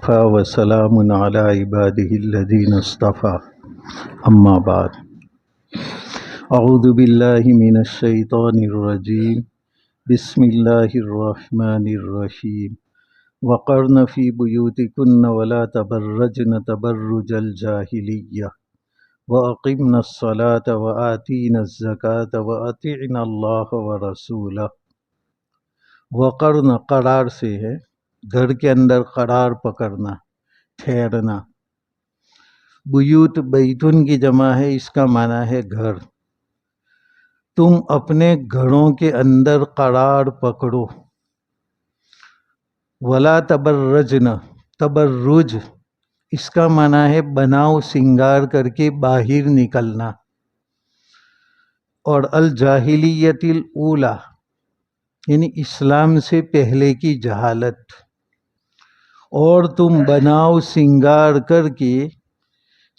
وكفى وسلام على عباده الذين اصطفى أما بعد أعوذ بالله من الشيطان الرجيم بسم الله الرحمن الرحيم وقرن في بيوتكن ولا تبرجن تبرج الجاهلية وأقمنا الصلاة وآتينا الزكاة وأطعنا الله ورسوله۔ وقرن قرار سے ہے، گھر کے اندر قرار پکڑنا، ٹھہرنا۔ بیوت بیتن کی جمع ہے، اس کا معنی ہے گھر۔ تم اپنے گھروں کے اندر قرار پکڑو۔ ولا تبرجن، تبرج اس کا معنی ہے بناؤ سنگار کر کے باہر نکلنا، اور الجاہلیت الاولی یعنی اسلام سے پہلے کی جہالت۔ اور تم بناؤ سنگار کر کے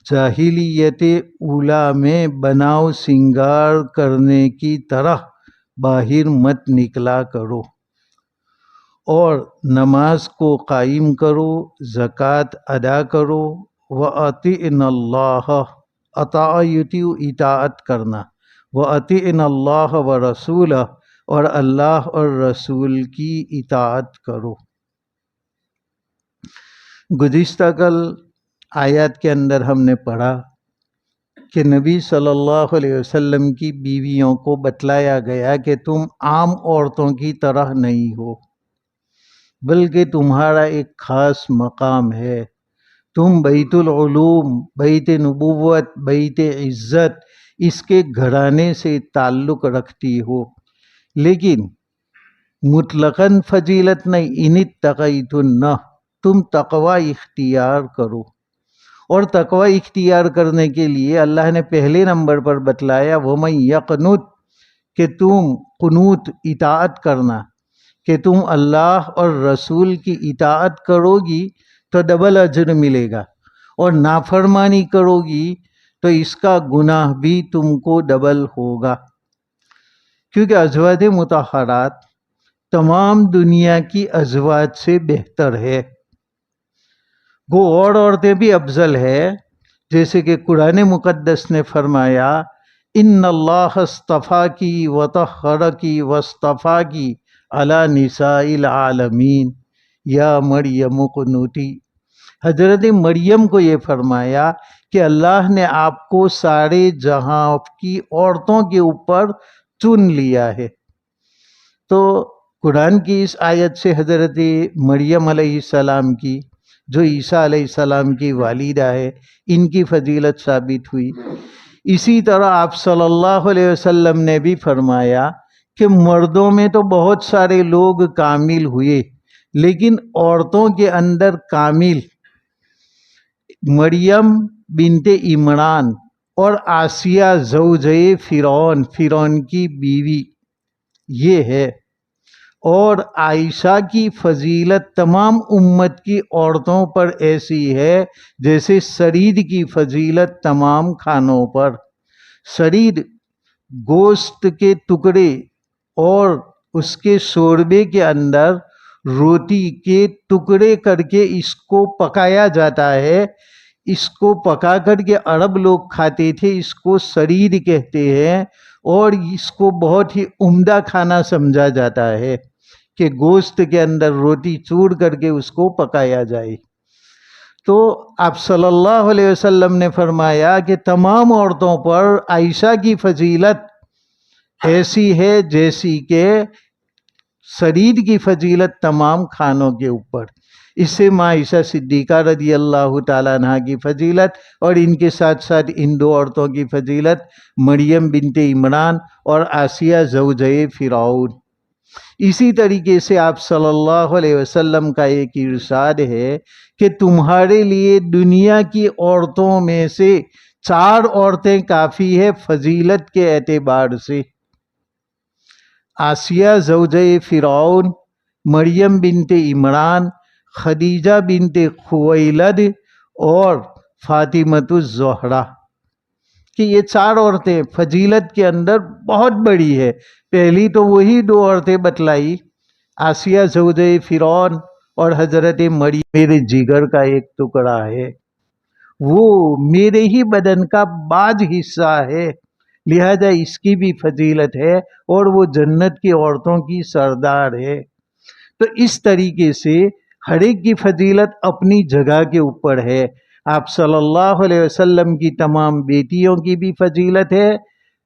جاہلیت اولی میں بناؤ سنگار کرنے کی طرح باہر مت نکلا کرو، اور نماز کو قائم کرو، زکوٰۃ ادا کرو۔ وَأَطِعْنَا اللَّهَ، اطاع یطیع اطاعت کرنا، وَأَطِعْنَا اللَّهَ وَرَسُولَهُ اور اللہ اور رسول کی اطاعت کرو۔ گزشتہ کل آیات کے اندر ہم نے پڑھا کہ نبی صلی اللہ علیہ وسلم کی بیویوں کو بتلایا گیا کہ تم عام عورتوں کی طرح نہیں ہو، بلکہ تمہارا ایک خاص مقام ہے۔ تم بیت العلوم، بیت نبوت، بیت عزت، اس کے گھرانے سے تعلق رکھتی ہو، لیکن مطلقاً فضیلت نہیں۔ ان اتقیتن، تم تقوی اختیار کرو، اور تقوی اختیار کرنے کے لیے اللہ نے پہلے نمبر پر بتلایا وَمَن یقنت، کہ تم قنوت اطاعت کرنا، کہ تم اللہ اور رسول کی اطاعت کرو گی تو ڈبل اجر ملے گا، اور نافرمانی کرو گی تو اس کا گناہ بھی تم کو ڈبل ہوگا، کیونکہ ازواج مطہرات تمام دنیا کی ازواج سے بہتر ہے۔ وہ اور عورتیں بھی افضل ہے، جیسے کہ قرآن مقدس نے فرمایا ان اللہ اصطفاکی وطہرکی واصطفاکی علی نساء العالمین یا مریم اقنتی۔ حضرت مریم کو یہ فرمایا کہ اللہ نے آپ کو سارے جہاں کی عورتوں کے اوپر چن لیا ہے۔ تو قرآن کی اس آیت سے حضرت مریم علیہ السلام کی، جو عیسیٰ علیہ السلام کی والدہ ہے، ان کی فضیلت ثابت ہوئی۔ اسی طرح آپ صلی اللہ علیہ وسلم نے بھی فرمایا کہ مردوں میں تو بہت سارے لوگ کامل ہوئے، لیکن عورتوں کے اندر کامل مریم بنت عمران اور آسیہ زوجہ فرعون کی بیوی یہ ہے، اور عائشہ کی فضیلت تمام امت کی عورتوں پر ایسی ہے جیسے سرید کی فضیلت تمام کھانوں پر۔ سرید گوشت کے ٹکڑے اور اس کے شوربے کے اندر روٹی کے ٹکڑے کر کے اس کو پکایا جاتا ہے۔ اس کو پکا کر کے عرب لوگ کھاتے تھے، اس کو سرید کہتے ہیں، اور اس کو بہت ہی عمدہ کھانا سمجھا جاتا ہے کہ گوشت کے اندر روٹی چوڑ کر کے اس کو پکایا جائے۔ تو آپ صلی اللہ علیہ وسلم نے فرمایا کہ تمام عورتوں پر عائشہ کی فضیلت ایسی ہے جیسی کہ سرید کی فضیلت تمام کھانوں کے اوپر۔ اس سے ماں عائشہ صدیقہ رضی اللہ تعالیٰ عنہ کی فضیلت، اور ان کے ساتھ ساتھ ان دو عورتوں کی فضیلت مریم بنت عمران اور آسیہ زوجہ فرعون۔ اسی طریقے سے آپ صلی اللہ علیہ وسلم کا ایک ارشاد ہے کہ تمہارے لیے دنیا کی عورتوں میں سے 4 عورتیں کافی ہے فضیلت کے اعتبار سے: آسیہ زوجہ فرعون، مریم بنت عمران، خدیجہ بنت خویلد اور فاطمۃ الزہرا، کہ یہ 4 عورتیں فضیلت کے اندر بہت بڑی ہے۔ پہلی تو وہی 2 عورتیں بتلائی، آسیہ زوجہ فرعون اور حضرت مریم میرے جگر کا ایک ٹکڑا ہے، وہ میرے ہی بدن کا بعض حصہ ہے، لہذا اس کی بھی فضیلت ہے اور وہ جنت کی عورتوں کی سردار ہے۔ تو اس طریقے سے ہر ایک کی فضیلت اپنی جگہ کے اوپر ہے۔ آپ صلی اللہ علیہ وسلم کی تمام بیٹیوں کی بھی فضیلت ہے،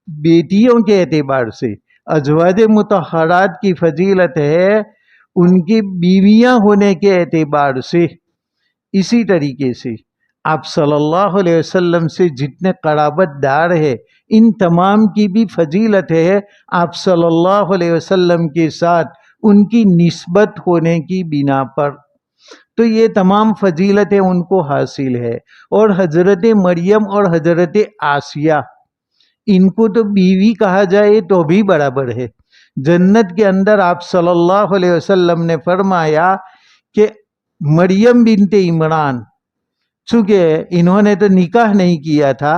بیٹیوں کے اعتبار سے ازواج مطہرات کی فضیلت ہے ان کی بیویاں ہونے کے اعتبار سے۔ اسی طریقے سے آپ صلی اللہ علیہ وسلم سے جتنے قرابت دار ہے ان تمام کی بھی فضیلت ہے آپ صلی اللہ علیہ وسلم کے ساتھ ان کی نسبت ہونے کی بنا پر، تو یہ تمام فضیلتیں ان کو حاصل ہے۔ اور حضرت مریم اور حضرت آسیہ، ان کو تو بیوی کہا جائے تو بھی برابر ہے۔ جنت کے اندر آپ صلی اللہ علیہ وسلم نے فرمایا کہ مریم بنت عمران، چونکہ انہوں نے تو نکاح نہیں کیا تھا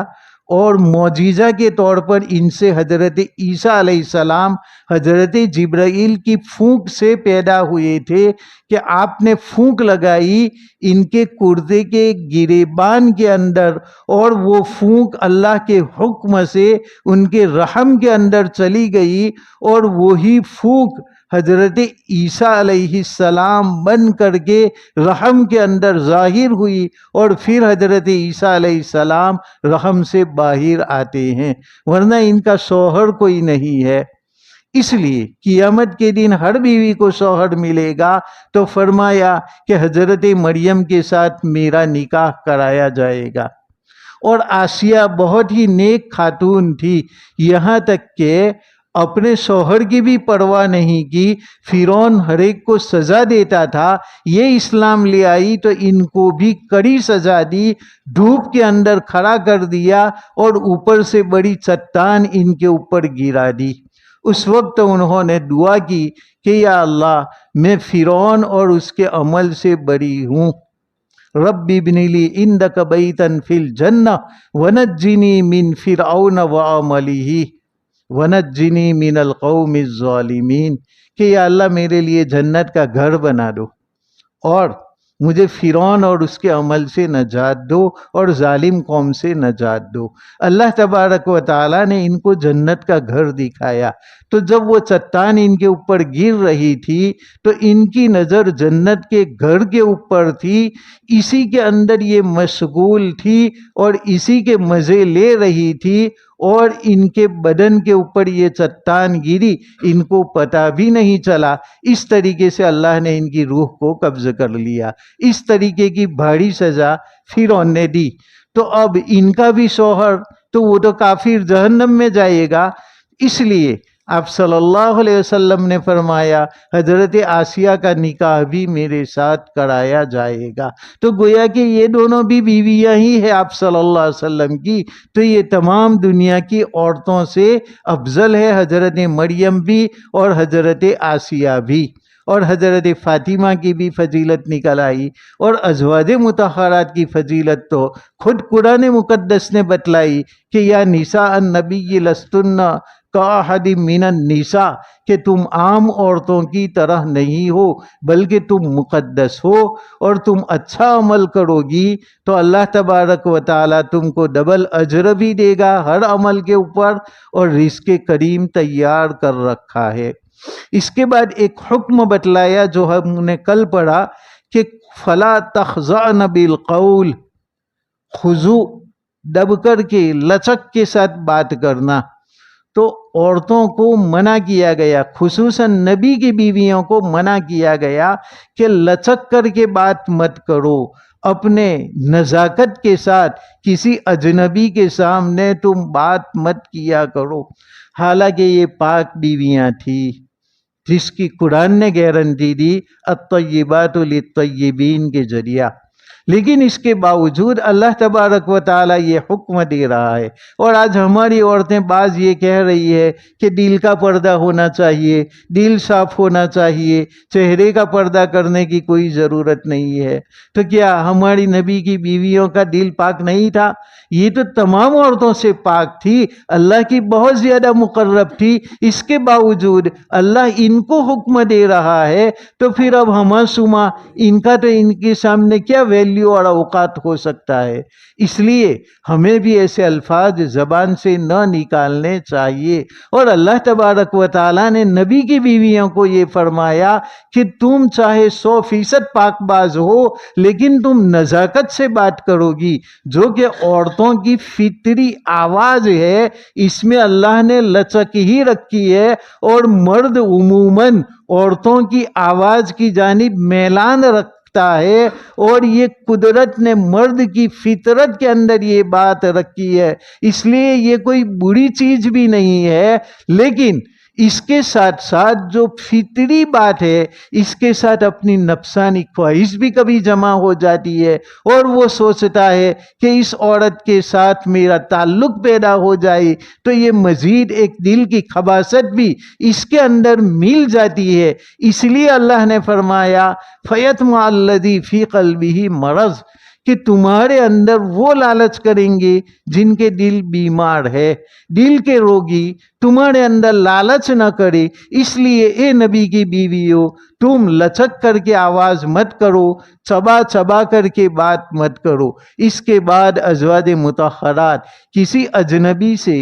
اور معجزہ کے طور پر ان سے حضرت عیسیٰ علیہ السلام حضرت جبرائیل کی پھونک سے پیدا ہوئے تھے کہ آپ نے پھونک لگائی ان کے کرتے کے گریبان کے اندر اور وہ پھونک اللہ کے حکم سے ان کے رحم کے اندر چلی گئی اور وہی پھونک حضرت عیسیٰ علیہ السلام بن کر کے رحم کے اندر ظاہر ہوئی اور پھر حضرت عیسیٰ علیہ السلام رحم سے باہر آتے ہیں، ورنہ ان کا شوہر کوئی نہیں ہے۔ اس لیے قیامت کے دن ہر بیوی کو شوہر ملے گا تو فرمایا کہ حضرت مریم کے ساتھ میرا نکاح کرایا جائے گا۔ اور آسیہ بہت ہی نیک خاتون تھی، یہاں تک کہ اپنے شوہر کی بھی پرواہ نہیں کی۔ فرعون ہر ایک کو سزا دیتا تھا، یہ اسلام لے آئی تو ان کو بھی کڑی سزا دی، دھوپ کے اندر کھڑا کر دیا اور اوپر سے بڑی چٹان ان کے اوپر گرا دی۔ اس وقت انہوں نے دعا کی کہ یا اللہ میں فرعون اور اس کے عمل سے بری ہوں، رب ابن لی عندک بیتا فی الجنہ ونجنی من فرعون وعملہ ونجنی من القوم الظالمین، کہ یا اللہ میرے لیے جنت کا گھر بنا دو اور مجھے فرعون اور اس کے عمل سے نجات دو اور ظالم قوم سے نجات دو۔ اللہ تبارک و تعالیٰ نے ان کو جنت کا گھر دکھایا، تو جب وہ چٹان ان کے اوپر گر رہی تھی تو ان کی نظر جنت کے گھر کے اوپر تھی، اسی کے اندر یہ مشغول تھی اور اسی کے مزے لے رہی تھی، اور ان کے بدن کے اوپر یہ چٹان گری، ان کو پتہ بھی نہیں چلا۔ اس طریقے سے اللہ نے ان کی روح کو قبض کر لیا۔ اس طریقے کی بھاری سزا فرعون نے دی۔ تو اب ان کا بھی شوہر تو وہ تو کافر جہنم میں جائے گا، اس لیے آپ صلی اللہ علیہ وسلم نے فرمایا حضرت آسیہ کا نکاح بھی میرے ساتھ کرایا جائے گا۔ تو گویا کہ یہ دونوں بھی بیویاں ہی ہیں آپ صلی اللہ علیہ وسلم کی، تو یہ تمام دنیا کی عورتوں سے افضل ہے حضرت مریم بھی اور حضرت آسیہ بھی۔ اور حضرت فاطمہ کی بھی فضیلت نکل آئی، اور ازواج مطہرات کی فضیلت تو خود قرآن مقدس نے بتلائی کہ یا نساء النبی لستن کاحد من النساء، کہ تم عام عورتوں کی طرح نہیں ہو بلکہ تم مقدس ہو، اور تم اچھا عمل کرو گی تو اللہ تبارک و تعالیٰ تم کو ڈبل اجر بھی دے گا ہر عمل کے اوپر، اور رزق کریم تیار کر رکھا ہے۔ اس کے بعد ایک حکم بتلایا جو ہم نے کل پڑھا کہ فلا تخضعن بالقول، خضوع دب کر کے لچک کے ساتھ بات کرنا، تو عورتوں کو منع کیا گیا، خصوصاً نبی کی بیویوں کو منع کیا گیا کہ لچک کر کے بات مت کرو، اپنے نزاکت کے ساتھ کسی اجنبی کے سامنے تم بات مت کیا کرو، حالانکہ یہ پاک بیویاں تھیں جس کی قرآن نے گارنٹی دی الطیبات للطیبین کے ذریعہ۔ لیکن اس کے باوجود اللہ تبارک و تعالیٰ یہ حکم دے رہا ہے۔ اور آج ہماری عورتیں بعض یہ کہہ رہی ہے کہ دل کا پردہ ہونا چاہیے، دل صاف ہونا چاہیے، چہرے کا پردہ کرنے کی کوئی ضرورت نہیں ہے۔ تو کیا ہماری نبی کی بیویوں کا دل پاک نہیں تھا؟ یہ تو تمام عورتوں سے پاک تھی، اللہ کی بہت زیادہ مقرب تھی، اس کے باوجود اللہ ان کو حکم دے رہا ہے، تو پھر اب ہماسما ان کا تو ان کے سامنے کیا ویلیو اور اوقات ہو سکتا ہے؟ اس لیے ہمیں بھی ایسے الفاظ زبان سے نہ نکالنے چاہیے۔ اور اللہ تبارک و تعالیٰ نے نبی کی بیویوں کو یہ فرمایا کہ تم چاہے 100% پاک باز ہو لیکن تم نزاکت سے بات کرو گی، جو کہ عورتوں کی فطری آواز ہے، اس میں اللہ نے لچک ہی رکھی ہے، اور مرد عموماً عورتوں کی آواز کی جانب میلان رکھتا ہے، اور یہ قدرت نے مرد کی فطرت کے اندر یہ بات رکھی ہے، اس لیے یہ کوئی بری چیز بھی نہیں ہے۔ لیکن اس کے ساتھ ساتھ جو فطری بات ہے، اس کے ساتھ اپنی نفسانی خواہش بھی کبھی جمع ہو جاتی ہے، اور وہ سوچتا ہے کہ اس عورت کے ساتھ میرا تعلق پیدا ہو جائے، تو یہ مزید ایک دل کی خباثت بھی اس کے اندر مل جاتی ہے۔ اس لیے اللہ نے فرمایا فَيَطْمَعَ الَّذِي فِي قَلْبِهِ مَرَضٌ، کہ تمہارے اندر وہ لالچ کریں گے جن کے دل بیمار ہے، دل کے روگی تمہارے اندر لالچ نہ کرے۔ اس لیے اے نبی کی بیویوں، تم لچک کر کے آواز مت کرو، چبا چبا کر کے بات مت کرو۔ اس کے بعد ازواج مطہرات کسی اجنبی سے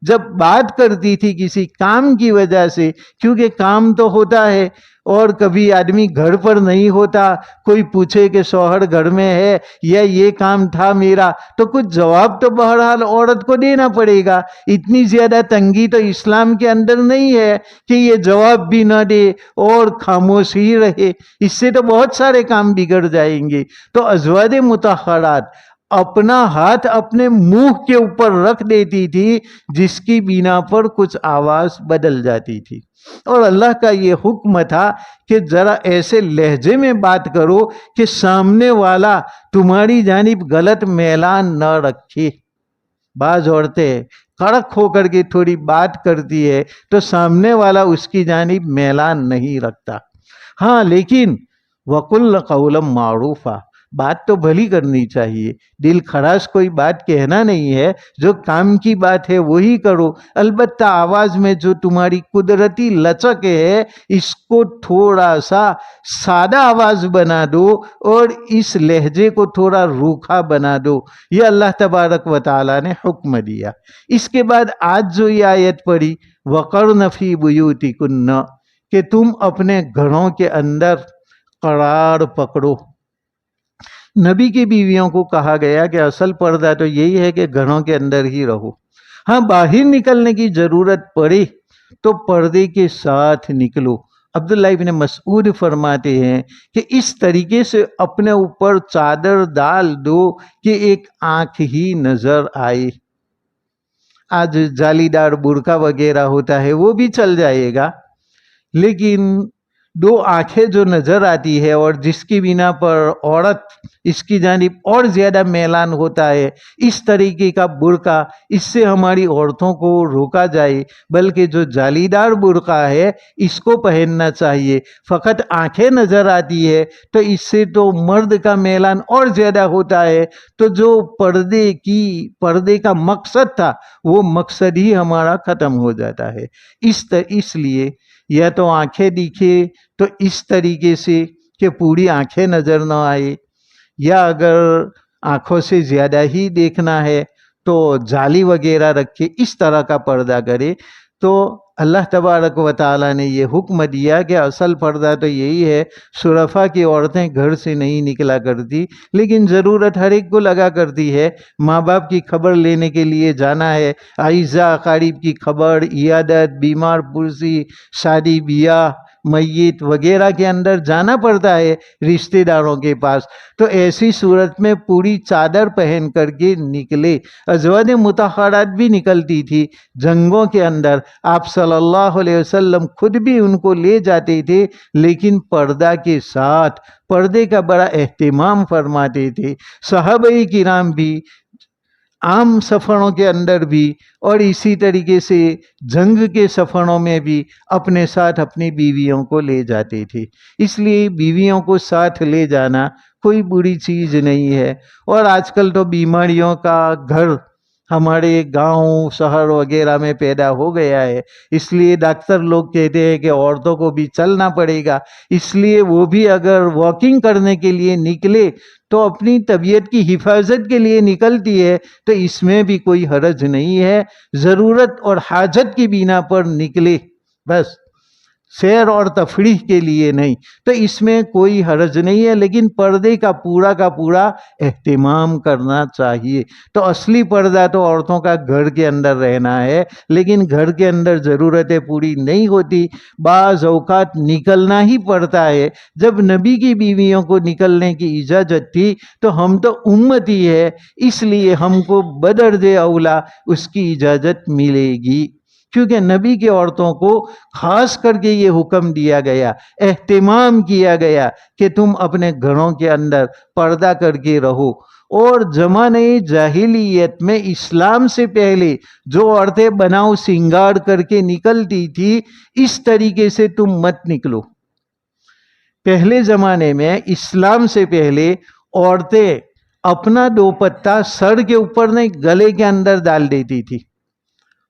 جب بات کرتی تھی کسی کام کی وجہ سے، کیونکہ کام تو ہوتا ہے اور کبھی آدمی گھر پر نہیں ہوتا، کوئی پوچھے کہ شوہر گھر میں ہے یا یہ کام تھا میرا، تو کچھ جواب تو بہرحال عورت کو دینا پڑے گا۔ اتنی زیادہ تنگی تو اسلام کے اندر نہیں ہے کہ یہ جواب بھی نہ دے اور خاموش ہی رہے، اس سے تو بہت سارے کام بگڑ جائیں گے۔ تو ازواج مطہرات اپنا ہاتھ اپنے منہ کے اوپر رکھ دیتی تھی، جس کی بنا پر کچھ آواز بدل جاتی تھی، اور اللہ کا یہ حکم تھا کہ ذرا ایسے لہجے میں بات کرو کہ سامنے والا تمہاری جانب غلط میلان نہ رکھے۔ بعض عورتیں کڑک ہو کر کے تھوڑی بات کرتی ہے تو سامنے والا اس کی جانب میلان نہیں رکھتا۔ ہاں، لیکن وَقُلْنَ قَوْلًا مَّعْرُوفًا، بات تو بھلی کرنی چاہیے، دل خراش کوئی بات کہنا نہیں ہے، جو کام کی بات ہے وہی کرو۔ البتہ آواز میں جو تمہاری قدرتی لچک ہے، اس کو تھوڑا سا سادہ آواز بنا دو اور اس لہجے کو تھوڑا روکھا بنا دو۔ یہ اللہ تبارک و تعالیٰ نے حکم دیا۔ اس کے بعد آج جو یہ آیت پڑھی وَقَرْنَ فِي بُيُوتِكُنَّ، کہ تم اپنے گھروں کے اندر قرار پکڑو۔ نبی کی بیویوں کو کہا گیا کہ اصل پردہ تو یہی ہے کہ گھروں کے اندر ہی رہو، ہاں باہر نکلنے کی ضرورت پڑے تو پردے کے ساتھ نکلو۔ عبداللہ ابن مسعود فرماتے ہیں کہ اس طریقے سے اپنے اوپر چادر ڈال دو کہ ایک آنکھ ہی نظر آئے۔ آج جالی دار برقع وغیرہ ہوتا ہے وہ بھی چل جائے گا، لیکن دو آنکھیں جو نظر آتی ہے اور جس کی بنا پر عورت اس کی جانب اور زیادہ میلان ہوتا ہے، اس طریقے کا برقع، اس سے ہماری عورتوں کو روکا جائے، بلکہ جو جالی دار برقع ہے اس کو پہننا چاہیے۔ فقط آنکھیں نظر آتی ہے تو اس سے تو مرد کا میلان اور زیادہ ہوتا ہے، تو جو پردے کا مقصد تھا وہ مقصد ہی ہمارا ختم ہو جاتا ہے۔ اس لیے یا تو آنکھیں دکھے تو اس طریقے سے کہ پوری آنکھیں نظر نہ آئے، یا اگر آنکھوں سے زیادہ ہی دیکھنا ہے تو جالی وغیرہ رکھے، اس طرح کا پردہ کرے۔ تو اللہ تبارک و تعالیٰ نے یہ حکم دیا کہ اصل پردہ تو یہی ہے۔ شرفا کی عورتیں گھر سے نہیں نکلا کرتی، لیکن ضرورت ہر ایک کو لگا کرتی ہے، ماں باپ کی خبر لینے کے لیے جانا ہے، اعزاء اقارب کی خبر، عیادت، بیمار پرسی، شادی بیاہ، میت وغیرہ کے اندر جانا پڑتا ہے رشتہ داروں کے پاس، تو ایسی صورت میں پوری چادر پہن کر کے نکلے۔ ازواج مطہرات بھی نکلتی تھی جنگوں کے اندر، آپ صلی اللہ علیہ وسلم خود بھی ان کو لے جاتے تھے، لیکن پردہ کے ساتھ، پردے کا بڑا اہتمام فرماتے تھے۔ صحابہ کرام بھی عام سفروں کے اندر بھی اور اسی طریقے سے جنگ کے سفروں میں بھی اپنے ساتھ اپنی بیویوں کو لے جاتے تھے۔ اس لیے بیویوں کو ساتھ لے جانا کوئی بری چیز نہیں ہے۔ اور آج کل تو بیماریوں کا گھر ہمارے گاؤں شہر وغیرہ میں پیدا ہو گیا ہے، اس لیے ڈاکٹر لوگ کہتے ہیں کہ عورتوں کو بھی چلنا پڑے گا، اس لیے وہ بھی اگر واکنگ کرنے کے لیے نکلے تو اپنی طبیعت کی حفاظت کے لیے نکلتی ہے، تو اس میں بھی کوئی حرج نہیں ہے۔ ضرورت اور حاجت کی بنا پر نکلے، بس سیر اور تفریح کے لیے نہیں، تو اس میں کوئی حرج نہیں ہے، لیکن پردے کا پورا اہتمام کرنا چاہیے۔ تو اصلی پردہ تو عورتوں کا گھر کے اندر رہنا ہے، لیکن گھر کے اندر ضرورتیں پوری نہیں ہوتی، بعض اوقات نکلنا ہی پڑتا ہے۔ جب نبی کی بیویوں کو نکلنے کی اجازت تھی تو ہم تو امتی ہے، اس لیے ہم کو بدرج اولا اس کی اجازت ملے گی، کیونکہ نبی کی عورتوں کو خاص کر کے یہ حکم دیا گیا، اہتمام کیا گیا کہ تم اپنے گھروں کے اندر پردہ کر کے رہو۔ اور زمانہ جاہلیت میں اسلام سے پہلے جو عورتیں بناؤ سنگار کر کے نکلتی تھی، اس طریقے سے تم مت نکلو۔ پہلے زمانے میں اسلام سے پہلے عورتیں اپنا دوپٹہ سر کے اوپر نہیں گلے کے اندر ڈال دیتی تھی،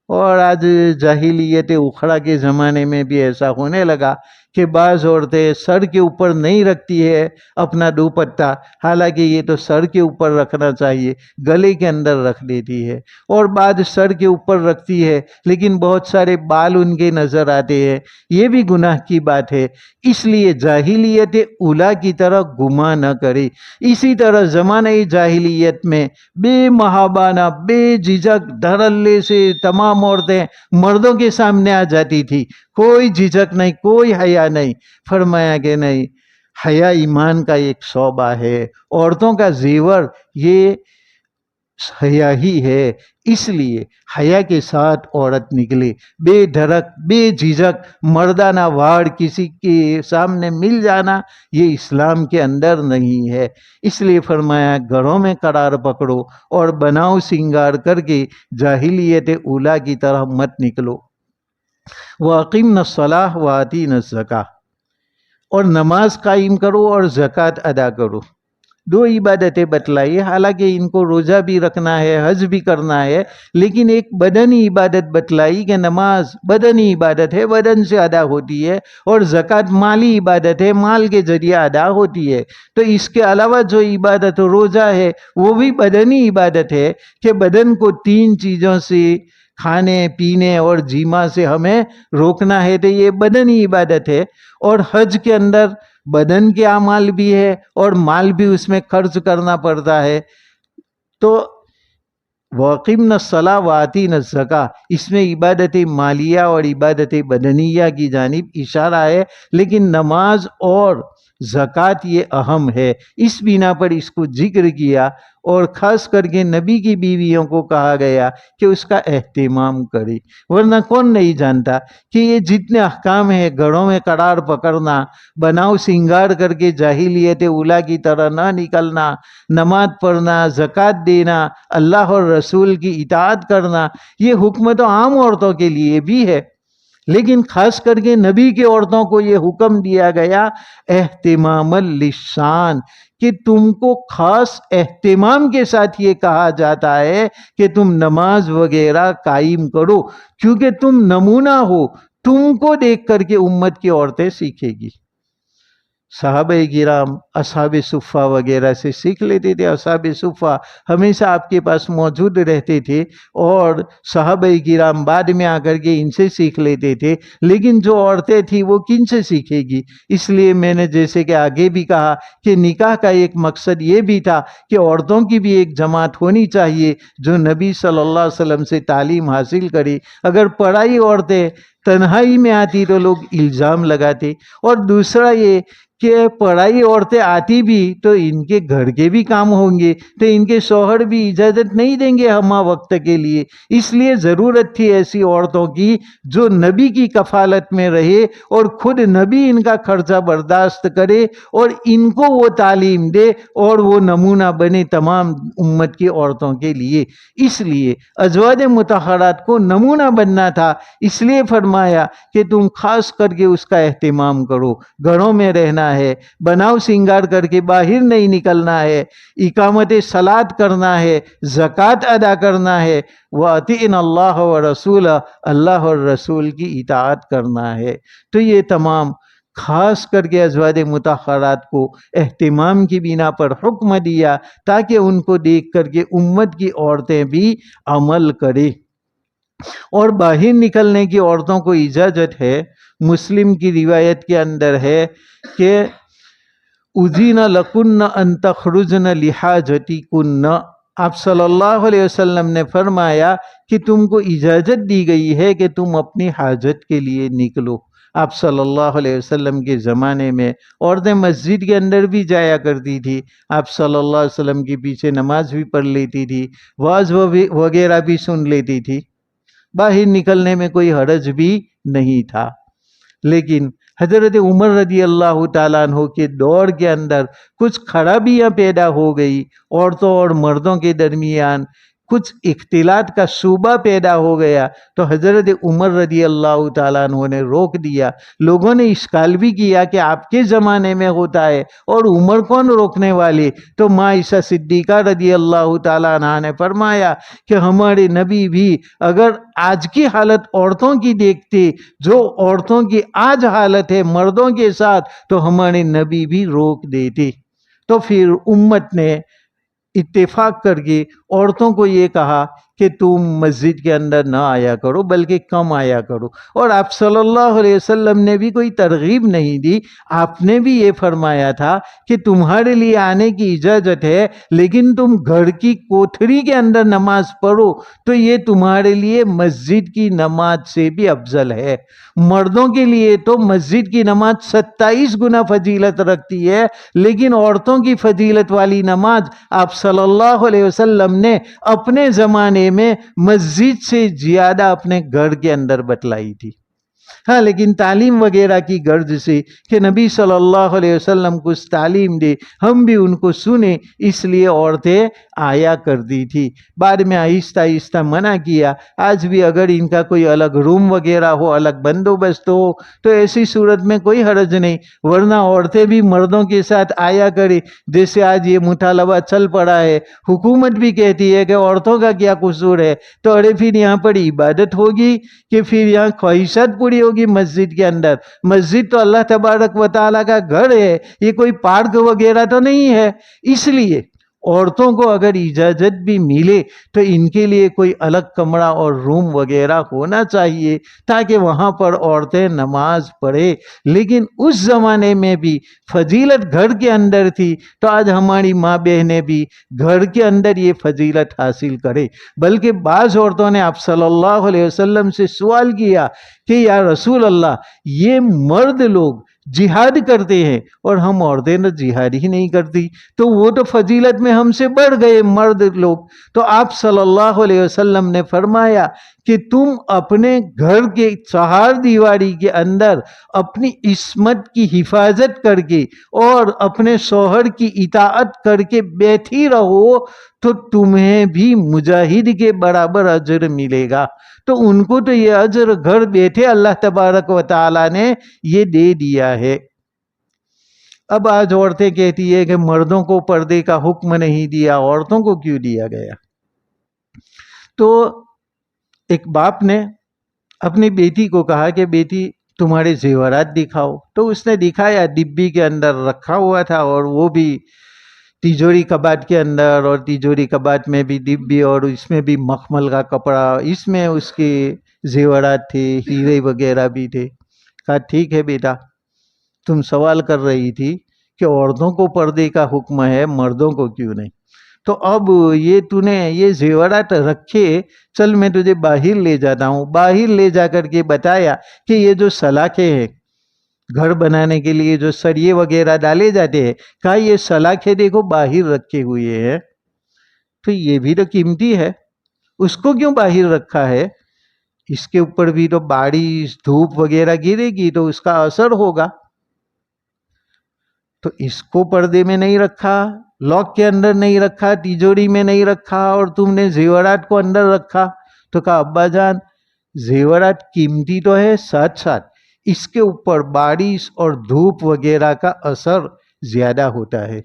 اور آج جاہلیت اخرا کے زمانے میں بھی ایسا ہونے لگا کہ بعض عورتیں سر کے اوپر نہیں رکھتی ہے اپنا دوپٹہ، حالانکہ یہ تو سر کے اوپر رکھنا چاہیے، گلے کے اندر رکھ دیتی ہے، اور بعض سر کے اوپر رکھتی ہے لیکن بہت سارے بال ان کے نظر آتے ہیں، یہ بھی گناہ کی بات ہے۔ اس لیے جاہلیت اولا کی طرح گمان نہ کرے۔ اسی طرح زمانہ جاہلیت میں بے محابانہ بے جھجک دھڑلے سے تمام عورتیں مردوں کے سامنے آ جاتی تھی، کوئی جھجک نہیں، کوئی حیا نہیں۔ فرمایا کہ نہیں، حیا ایمان کا ایک شعبہ ہے، عورتوں کا زیور یہ حیا ہی ہے، اس لیے حیا کے ساتھ عورت نکلے، بے دھڑک بے جھجک، مردانہ وار کسی کے سامنے مل جانا یہ اسلام کے اندر نہیں ہے۔ اس لیے فرمایا گھروں میں قرار پکڑو اور بناؤ سنگار کر کے جاہلیت اولا کی طرح مت نکلو۔ وَأَقِمْنَ الصَّلَاةَ وَآتِينَ الزَّكَاةَ، اور نماز قائم کرو اور زکوٰۃ ادا کرو۔ دو عبادتیں بتلائی، حالانکہ ان کو روزہ بھی رکھنا ہے، حج بھی کرنا ہے، لیکن ایک بدنی عبادت بتلائی کہ نماز بدنی عبادت ہے، بدن سے ادا ہوتی ہے، اور زکوٰۃ مالی عبادت ہے، مال کے ذریعے ادا ہوتی ہے۔ تو اس کے علاوہ جو عبادت روزہ ہے وہ بھی بدنی عبادت ہے کہ بدن کو 3 چیزوں سے، کھانے پینے اور جیما سے ہمیں روکنا ہے، تو یہ بدنی عبادت ہے۔ اور حج کے اندر بدن کے اعمال بھی ہے اور مال بھی اس میں خرچ کرنا پڑتا ہے۔ تو وَأَقِمْنَ الصَّلَاةَ وَآتِينَ الزَّكَاةَ، اس میں عبادت مالیہ اور عبادت بدنیہ کی جانب اشارہ ہے، لیکن نماز اور زکوٰۃ یہ اہم ہے، اس بنا پر اس کو ذکر کیا، اور خاص کر کے نبی کی بیویوں کو کہا گیا کہ اس کا اہتمام کرے۔ ورنہ کون نہیں جانتا کہ یہ جتنے احکام ہیں، گھروں میں قرار پکڑنا، بناؤ سنگار کر کے جاہلیت اولا کی طرح نہ نکلنا، نماز پڑھنا، زکوٰۃ دینا، اللہ اور رسول کی اطاعت کرنا، یہ حکم تو عام عورتوں کے لیے بھی ہے، لیکن خاص کر کے نبی کی عورتوں کو یہ حکم دیا گیا اہتمام للشان، کہ تم کو خاص اہتمام کے ساتھ یہ کہا جاتا ہے کہ تم نماز وغیرہ قائم کرو، کیونکہ تم نمونہ ہو، تم کو دیکھ کر کے امت کی عورتیں سیکھے گی۔ صحابہ کرام اصحاب صفہ وغیرہ سے سیکھ لیتے تھے. اصحاب صفہ ہمیشہ آپ کے پاس موجود رہتے تھے اور صحابہ کرام بعد میں آ کر کے ان سے سیکھ لیتے تھے. لیکن جو عورتیں تھیں وہ کن سے سیکھے گی؟ اس لیے میں نے جیسے کہ آگے بھی کہا کہ نکاح کا ایک مقصد یہ بھی تھا کہ عورتوں کی بھی ایک جماعت ہونی چاہیے جو نبی صلی اللہ علیہ وسلم سے تعلیم حاصل کرے. اگر پڑھائی عورتیں تنہائی میں آتی تو لوگ الزام لگاتے. اور دوسرا یہ کہ پڑھائی عورتیں آتی بھی تو ان کے گھر کے بھی کام ہوں گے تو ان کے شوہر بھی اجازت نہیں دیں گے ہمہ وقت کے لیے. اس لیے ضرورت تھی ایسی عورتوں کی جو نبی کی کفالت میں رہے اور خود نبی ان کا خرچہ برداشت کرے اور ان کو وہ تعلیم دے اور وہ نمونہ بنے تمام امت کی عورتوں کے لیے. اس لیے ازواج مطہرات کو نمونہ بننا تھا. اس لیے فرمایا کہ تم خاص کر کے اس کا اہتمام کرو. گھروں میں رہنا ہے، بناؤ سنگار کر کے باہر نہیں نکلنا ہے، اقامت صلاۃ کرنا ہے، زکوٰۃ ادا کرنا ہے، وَأَطِعْنَ اللَّهَ وَرَسُولَهُ، اللہ اور رسول کی اطاعت کرنا ہے. تو یہ تمام خاص کر کے ازواج مطہرات کو اہتمام کی بنا پر حکم دیا تاکہ ان کو دیکھ کر کے امت کی عورتیں بھی عمل کریں. اور باہر نکلنے کی عورتوں کو اجازت ہے. مسلم کی روایت کے اندر ہے کہ اذین لکن ان تخرجن لحاجتکن. آپ صلی اللہ علیہ وسلم نے فرمایا کہ تم کو اجازت دی گئی ہے کہ تم اپنی حاجت کے لیے نکلو. آپ صلی اللہ علیہ وسلم کے زمانے میں عورتیں مسجد کے اندر بھی جایا کرتی تھی. آپ صلی اللہ علیہ وسلم کے پیچھے نماز بھی پڑھ لیتی تھی، واعظ وغیرہ بھی سن لیتی تھی. باہر نکلنے میں کوئی حرج بھی نہیں تھا. لیکن حضرت عمر رضی اللہ تعالیٰ عنہ کے دور کے اندر کچھ خرابیاں پیدا ہو گئی. عورتوں اور مردوں کے درمیان کچھ اختلاط کا شعبہ پیدا ہو گیا تو حضرت عمر رضی اللہ تعالیٰ عنہ نے روک دیا. لوگوں نے اشکال بھی کیا کہ آپ کے زمانے میں ہوتا ہے اور عمر کون روکنے والے؟ تو ماں عائشہ صدیقہ رضی اللہ تعالیٰ عنہ نے فرمایا کہ ہمارے نبی بھی اگر آج کی حالت عورتوں کی دیکھتے جو عورتوں کی آج حالت ہے مردوں کے ساتھ تو ہمارے نبی بھی روک دیتے. تو پھر امت نے اتفاق کر کے عورتوں کو یہ کہا کہ تم مسجد کے اندر نہ آیا کرو بلکہ کم آیا کرو. اور آپ صلی اللہ علیہ وسلم نے بھی کوئی ترغیب نہیں دی. آپ نے بھی یہ فرمایا تھا کہ تمہارے لیے آنے کی اجازت ہے لیکن تم گھر کی کوٹھری کے اندر نماز پڑھو تو یہ تمہارے لیے مسجد کی نماز سے بھی افضل ہے. مردوں کے لیے تو مسجد کی نماز 27 گنا فضیلت رکھتی ہے لیکن عورتوں کی فضیلت والی نماز آپ صلی اللہ علیہ وسلم نے اپنے زمانے میں مسجد سے زیادہ اپنے گھر کے اندر بتلائی تھی. ہاں لیکن تعلیم وغیرہ کی غرض سے کہ نبی صلی اللہ علیہ وسلم کچھ تعلیم دے ہم بھی ان کو سنیں اس لیے عورتیں آیا کرتی تھی. بعد میں آہستہ آہستہ منع کیا. آج بھی اگر ان کا کوئی الگ روم وغیرہ ہو الگ بندوبست ہو تو ایسی صورت میں کوئی حرج نہیں ورنہ عورتیں بھی مردوں کے ساتھ آیا کرے. جیسے آج یہ مطالبہ چل پڑا ہے حکومت بھی کہتی ہے کہ عورتوں کا کیا قصور ہے تو ارے پھر یہاں پر عبادت ہوگی کہ پھر یہاں خواہشات پوری ہوگی مسجد کے اندر؟ مسجد تو اللہ تبارک و تعالیٰ کا گھر ہے، یہ کوئی پارک وغیرہ تو نہیں ہے. اس لیے عورتوں کو اگر اجازت بھی ملے تو ان کے لیے کوئی الگ کمرہ اور روم وغیرہ ہونا چاہیے تاکہ وہاں پر عورتیں نماز پڑھے. لیکن اس زمانے میں بھی فضیلت گھر کے اندر تھی تو آج ہماری ماں بہنیں بھی گھر کے اندر یہ فضیلت حاصل کرے. بلکہ بعض عورتوں نے آپ صلی اللہ علیہ وسلم سے سوال کیا کہ یا رسول اللہ یہ مرد لوگ جہاد کرتے ہیں اور ہم عورتیں نہ جہاد ہی نہیں کرتی تو وہ تو فضیلت میں ہم سے بڑھ گئے مرد لوگ. تو آپ صلی اللہ علیہ وسلم نے فرمایا کہ تم اپنے گھر کے چہار دیواری کے اندر اپنی عصمت کی حفاظت کر کے اور اپنے شوہر کی اطاعت کر کے بیٹھی رہو تو تمہیں بھی مجاہد کے برابر اجر ملے گا. تو ان کو تو یہ اجر گھر بیٹھے اللہ تبارک و تعالیٰ نے یہ دے دیا ہے. اب آج عورتیں کہتی ہے کہ مردوں کو پردے کا حکم نہیں دیا عورتوں کو کیوں دیا گیا؟ تو ایک باپ نے اپنی بیٹی کو کہا کہ بیٹی تمہارے زیورات دکھاؤ. تو اس نے دکھایا، ڈبی کے اندر رکھا ہوا تھا، اور وہ بھی تیجوری کباٹ کے اندر، اور تیجوری کباٹ میں بھی ڈبی، اور اس میں بھی مخمل کا کپڑا، اس میں اس کے زیورات تھے، ہیرے وغیرہ بھی تھے. کہا ٹھیک ہے بیٹا، تم سوال کر رہی تھی کہ عورتوں کو پردے کا حکم ہے، مردوں کو کیوں نہیں؟ تو اب یہ تو نے یہ زیورات رکھے، چل میں تجھے باہر لے جاتا ہوں. باہر لے جا کر کے بتایا کہ یہ جو سلاخیں ہیں گھر بنانے کے لیے جو سریے وغیرہ ڈالے جاتے ہیں، کہا یہ سلاخیں دیکھو باہر رکھے ہوئے ہیں، تو یہ بھی تو قیمتی ہے، اس کو کیوں باہر رکھا ہے؟ اس کے اوپر بھی تو بارش دھوپ وغیرہ گرے گی تو اس کا اثر ہوگا، تو اس کو پردے میں نہیں رکھا، لاک کے اندر نہیں رکھا، تیجوری میں نہیں رکھا، اور تم نے زیورات کو اندر رکھا. تو کہا ابا جان، زیورات قیمتی تو ہے، ساتھ ساتھ اس کے اوپر بارش اور دھوپ وغیرہ کا اثر زیادہ ہوتا ہے،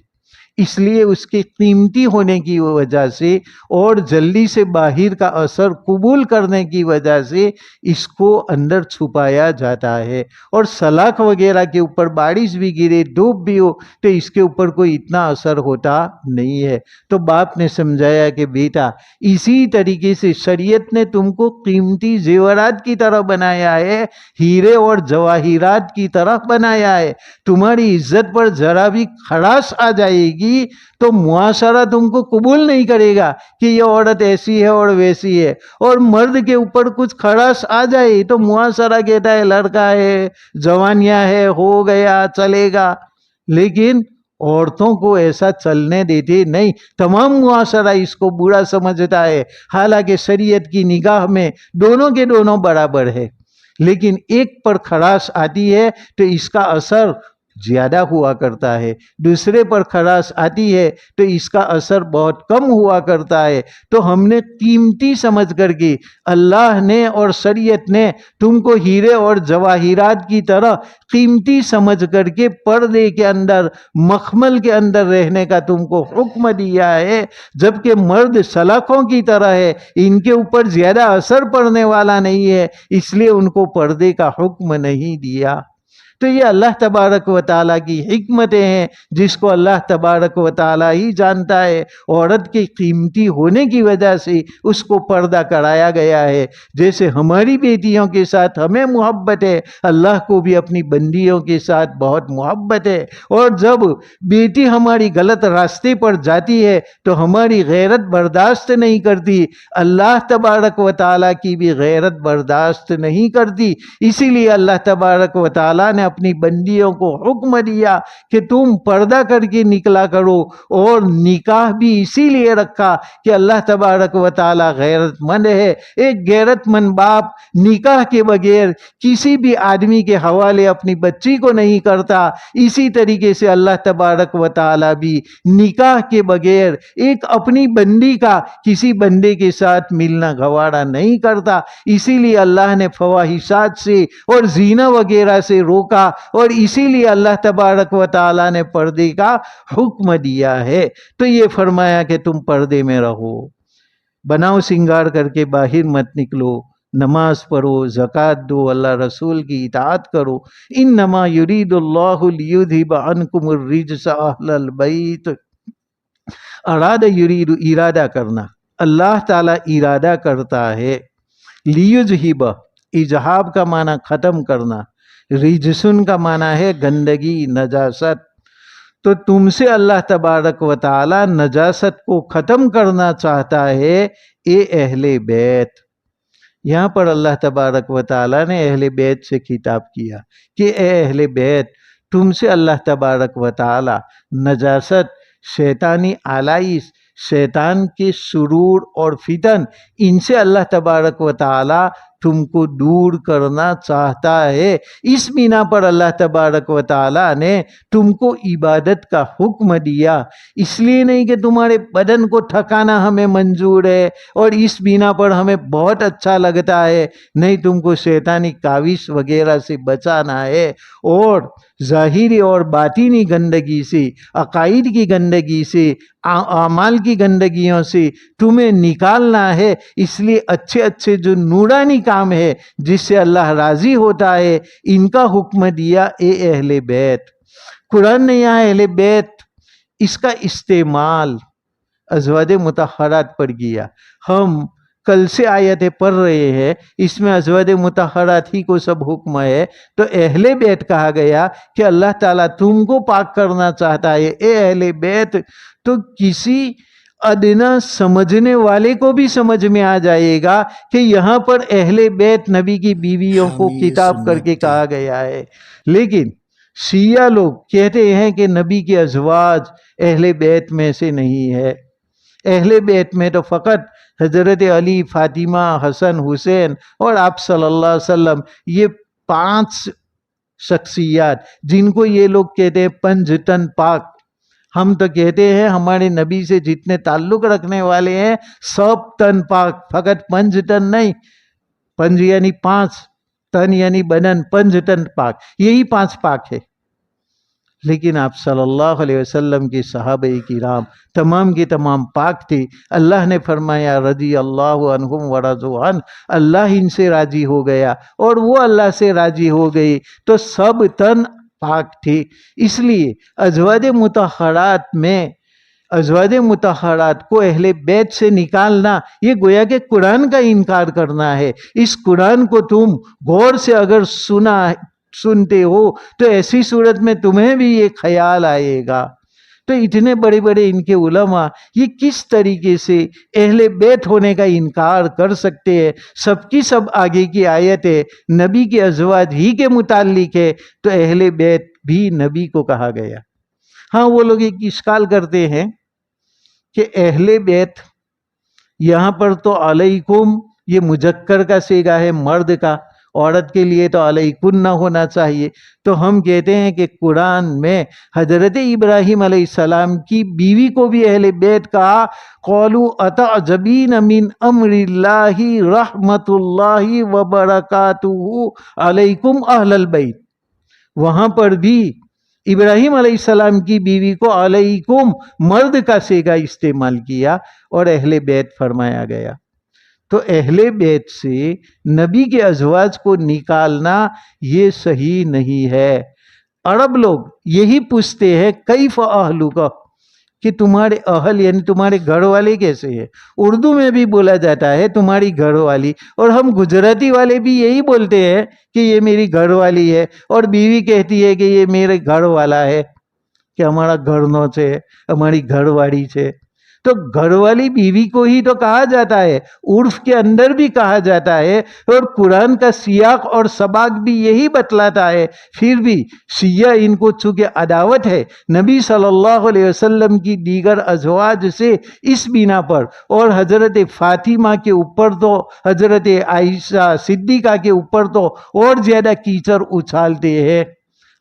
اس لیے اس کے قیمتی ہونے کی وجہ سے اور جلدی سے باہر کا اثر قبول کرنے کی وجہ سے اس کو اندر چھپایا جاتا ہے. اور سلاخ وغیرہ کے اوپر بارش بھی گرے، دھوپ بھی ہو، تو اس کے اوپر کوئی اتنا اثر ہوتا نہیں ہے. تو باپ نے سمجھایا کہ بیٹا، اسی طریقے سے شریعت نے تم کو قیمتی زیورات کی طرح بنایا ہے، ہیرے اور جواہرات کی طرح بنایا ہے. تمہاری عزت پر ذرا بھی خراش آ جائے گی تو معاشرہ تم کو قبول نہیں کرے گا کہ یہ عورت ایسی ہے اور ویسی ہے. اور مرد کے اوپر کچھ خراش آ جائے تو معاشرہ کہتا ہے لڑکا ہے، جوانیاں ہے، ہو گیا، چلے گا. لیکن عورتوں کو ایسا چلنے دیتے نہیں، تمام معاشرہ اس کو برا سمجھتا ہے، حالانکہ شریعت کی نگاہ میں دونوں کے دونوں برابر ہے. لیکن ایک پر خراش آتی ہے تو اس کا اثر زیادہ ہوا کرتا ہے، دوسرے پر خراش آتی ہے تو اس کا اثر بہت کم ہوا کرتا ہے. تو ہم نے قیمتی سمجھ کر کے، اللہ نے اور شریعت نے تم کو ہیرے اور جواہرات کی طرح قیمتی سمجھ کر کے پردے کے اندر، مخمل کے اندر رہنے کا تم کو حکم دیا ہے. جبکہ مرد سلاخوں کی طرح ہے، ان کے اوپر زیادہ اثر پڑنے والا نہیں ہے، اس لیے ان کو پردے کا حکم نہیں دیا. تو یہ اللہ تبارک و تعالیٰ کی حکمتیں ہیں جس کو اللہ تبارک و تعالیٰ ہی جانتا ہے. عورت کی قیمتی ہونے کی وجہ سے اس کو پردہ کرایا گیا ہے. جیسے ہماری بیٹیوں کے ساتھ ہمیں محبت ہے، اللہ کو بھی اپنی بندیوں کے ساتھ بہت محبت ہے. اور جب بیٹی ہماری غلط راستے پر جاتی ہے تو ہماری غیرت برداشت نہیں کرتی، اللہ تبارک و تعالیٰ کی بھی غیرت برداشت نہیں کرتی. اسی لیے اللہ تبارک و تعالیٰ نے اپنی بندیوں کو حکم دیا کہ تم پردہ کر کے نکلا کرو. اور نکاح بھی اسی لیے رکھا کہ اللہ تبارک و تعالیٰ غیرت مند ہے. ایک غیرت مند باپ نکاح کے بغیر کسی بھی آدمی کے حوالے اپنی بچی کو نہیں کرتا. اسی طریقے سے اللہ تبارک و تعالیٰ بھی نکاح کے بغیر ایک اپنی بندی کا کسی بندے کے ساتھ ملنا گوارا نہیں کرتا. اسی لیے اللہ نے فواحشات سے اور زنا وغیرہ سے روکا، اور اسی لیے اللہ تبارک و تعالیٰ نے پردے کا حکم دیا ہے. تو یہ فرمایا کہ تم پردے میں رہو، بناؤ سنگار کر کے باہر مت نکلو، نماز پڑھو، زکوٰۃ دو، اللہ رسول کی اطاعت کرو. انما یرید اللہ لیذھب عنکم الرجس اہل البیت. اراد یرید، ارادہ کرنا، اللہ تعالیٰ ارادہ کرتا ہے. لیذھب، اذھاب کا معنی ختم کرنا، رجسن کا معنی ہے گندگی، نجاست. تو تم سے اللہ تبارک و تعالی نجاست کو ختم کرنا چاہتا ہے، اے اہل بیت. یہاں پر اللہ تبارک و تعالی نے اہل بیت سے خطاب کیا کہ اے اہل بیت، تم سے اللہ تبارک و تعالی نجاست، شیطانی آلائش، شیطان کے سرور اور فتن، ان سے اللہ تبارک و تعالی تم کو دور کرنا چاہتا ہے. اس بنا پر اللہ تبارک و تعالی نے تم کو عبادت کا حکم دیا. اس لیے نہیں کہ تمہارے بدن کو تھکانا ہمیں منظور ہے اور اس بنا پر ہمیں بہت اچھا لگتا ہے، نہیں، تم کو شیطانی کاوش وغیرہ سے بچانا ہے، اور ظاہری اور باطنی گندگی سے، عقائد کی گندگی سے، اعمال کی گندگیوں سے تمہیں نکالنا ہے. اس لیے اچھے اچھے جو نورانی کام ہے جس سے اللہ راضی ہوتا ہے، ان کا حکم دیا اے اہل بیت۔ قرآن نے یہاں اہل بیت اس کا استعمال ازواج مطہرات پر کیا۔ ہم کل سے آیتیں پڑھ رہے ہیں، اس میں ازواج مطہرات ہی کو سب حکم ہے، تو اہل بیت کہا گیا کہ اللہ تعالیٰ تم کو پاک کرنا چاہتا ہے اے اہل بیت، تو کسی ادنا سمجھنے والے کو بھی سمجھ میں آ جائے گا کہ یہاں پر اہل بیت نبی کی بیویوں کو خطاب کر کے کہا گیا ہے۔ لیکن شیعہ لوگ کہتے ہیں کہ نبی کے ازواج اہل بیت میں سے نہیں ہے، اہل بیت میں تو فقط حضرت علی، فاطمہ، حسن، حسین اور آپ صلی اللہ علیہ وسلم، یہ 5 شخصیات جن کو یہ لوگ کہتے ہیں پنج تن پاک۔ ہم تو کہتے ہیں ہمارے نبی سے جتنے تعلق رکھنے والے ہیں سب تن پاک، فقط پنج تن نہیں، پنج یعنی 5، تن یعنی بدن، پنج تن پاک، یہی 5 پاک ہے۔ لیکن آپ صلی اللہ علیہ وسلم کی صحابہ کرام تمام کی تمام پاک تھے۔ اللہ نے فرمایا رضی اللہ عنہم ورضوا عنہ، اللہ ان سے راضی ہو گیا اور وہ اللہ سے راضی ہو گئی، تو سب تن پاک تھے۔ اس لیے ازواج مطہرات میں ازواج مطہرات کو اہل بیت سے نکالنا یہ گویا کہ قرآن کا انکار کرنا ہے۔ اس قرآن کو تم غور سے اگر سنتے ہو تو ایسی صورت میں تمہیں بھی یہ خیال آئے گا۔ تو اتنے بڑے بڑے ان کے علماء یہ کس طریقے سے اہل بیت ہونے کا انکار کر سکتے ہیں؟ سب کی سب آگے کی آیتیں نبی کے ازواج ہی کے متعلق ہے، تو اہل بیت بھی نبی کو کہا گیا۔ ہاں وہ لوگ ایک اشکال کرتے ہیں کہ اہل بیت یہاں پر تو علیکم یہ مذکر کا صیغہ ہے، مرد کا، عورت کے لیے تو علیکن نہ ہونا چاہیے۔ تو ہم کہتے ہیں کہ قرآن میں حضرت ابراہیم علیہ السلام کی بیوی کو بھی اہل بیت کہا، قالوا اتعجبین من امر اللہ رحمت اللہ وبرکاتہ علیکم اہل البیت۔ وہاں پر بھی ابراہیم علیہ السلام کی بیوی کو علیکم مرد کا صیغہ استعمال کیا اور اہل بیت فرمایا گیا۔ تو اہل بیت سے نبی کے ازواج کو نکالنا یہ صحیح نہیں ہے۔ عرب لوگ یہی پوچھتے ہیں کیف اہلک، کہ تمہارے اہل یعنی تمہارے گھر والے کیسے ہیں۔ اردو میں بھی بولا جاتا ہے تمہاری گھر والی، اور ہم گجراتی والے بھی یہی بولتے ہیں کہ یہ میری گھر والی ہے، اور بیوی کہتی ہے کہ یہ میرے گھر والا ہے، کہ ہمارا گھرنو سے، ہماری گھر والی سے۔ تو گھر والی بیوی کو ہی تو کہا جاتا ہے، عرف کے اندر بھی کہا جاتا ہے، اور قرآن کا سیاق اور سباق بھی یہی بتلاتا ہے۔ پھر بھی شیعہ ان کو چونکہ عداوت ہے نبی صلی اللہ علیہ وسلم کی دیگر ازواج سے اس بنا پر، اور حضرت فاطمہ کے اوپر تو، حضرت عائشہ صدیقہ کے اوپر تو اور زیادہ کیچڑ اچھالتے ہیں۔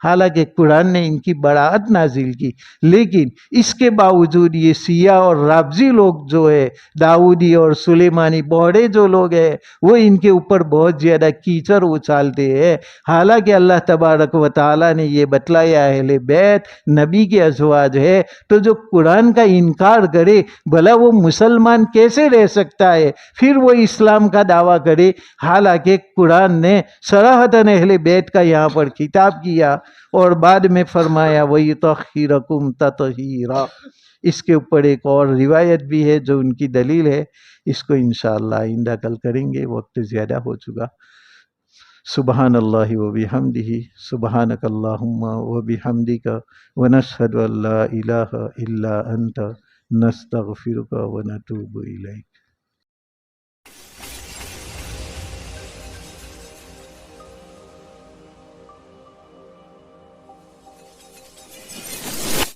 حالانکہ قرآن نے ان کی براعت نازل کی، لیکن اس کے باوجود یہ شیعہ اور رافضی لوگ جو ہے، داؤدی اور سلیمانی بوڑے جو لوگ ہیں، وہ ان کے اوپر بہت زیادہ کیچڑ اچھالتے ہیں۔ حالانکہ اللہ تبارک و تعالیٰ نے یہ بتلایا اہل بیت نبی کے ازواج ہے، تو جو قرآن کا انکار کرے بھلا وہ مسلمان کیسے رہ سکتا ہے؟ پھر وہ اسلام کا دعویٰ کرے، حالانکہ قرآن نے صراحتاً اہل بیت کا یہاں پر خطاب کیا، اور بعد میں فرمایا وَيُطَهِّرَكُمْ تَطْهِيرًا۔ اس کے اوپر ایک اور روایت بھی ہے جو ان کی دلیل ہے، اس کو انشاءاللہ آئندہ کل کریں گے، وقت زیادہ ہو چکا۔ سبحان اللہ وبحمدہ، سبحانک اللہم وبحمدک، ونشہد ان لا الہ الا انت، نستغفرک ونتوب الیک۔